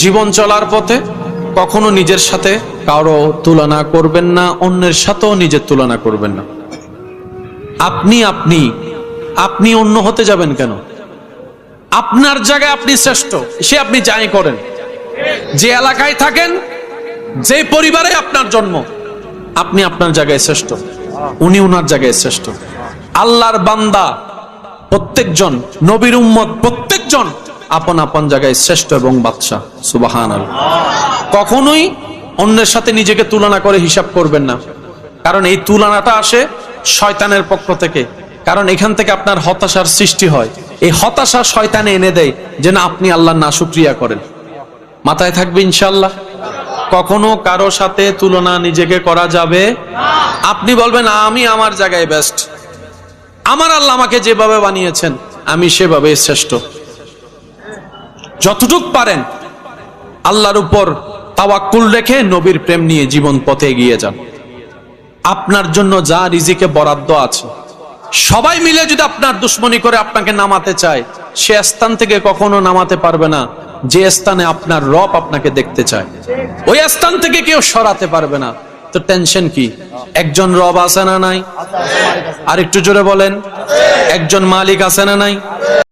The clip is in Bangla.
জীবন চলার পথে কখনো নিজের সাথে কারো তুলনা করবেন না, অন্যের সাথেও নিজের তুলনা করবেন না। আপনি আপনি আপনি অন্য হতে যাবেন কেন? আপনার জায়গায় আপনি শ্রেষ্ঠ, সে আপনি যাই করেন, যে এলাকায় থাকেন, যে পরিবারে আপনার জন্ম, আপনি আপনার জায়গায় শ্রেষ্ঠ, উনি উনার জায়গায় শ্রেষ্ঠ। আল্লাহর বান্দা প্রত্যেকজন, নবীর উম্মত প্রত্যেকজন আপন আপন জায়গায় শ্রেষ্ঠ এবং বাদশা। সুবহানাল্লাহ। কখনোই অন্যের সাথে নিজেকে তুলনা করে হিসাব করবেন না, কারণ এই তুলনাটা আসে শয়তানের পক্ষ থেকে। কারণ এখান থেকে আপনার হতাশার সৃষ্টি হয়। এই হতাশা শয়তানে এনে দেয় যেন আপনি আল্লাহর নাশুকরিয়া করেন। মাথায় থাকবে ইনশাআল্লাহ। কখনো কারো সাথে তুলনা নিজেকে করা যাবে। আপনি বলবেন আমি আমার জায়গায় বেস্ট, আমার আল্লাহ আমাকে যেভাবে বানিয়েছেন আমি সেভাবে শ্রেষ্ঠ। যতটুক পারেন আল্লাহর উপর তাওয়াক্কুল রেখে নবীর প্রেম নিয়ে জীবন পথে এগিয়ে যান। আপনার জন্য যা রিজিকে বরাদ্দ আছে, সবাই মিলে যদি আপনার দুশ্মনী করে আপনাকে নামাতে চায়, সে স্থান থেকে কখনো নামাতে পারবে না যে স্থানে আপনার রব আপনাকে দেখতে চায়। ওই স্থান থেকে কেউ সরাতে পারবে না। তো টেনশন কি? একজন রব আছে না নাই? আর একটু জোরে বলেন, একজন মালিক আছে না নাই?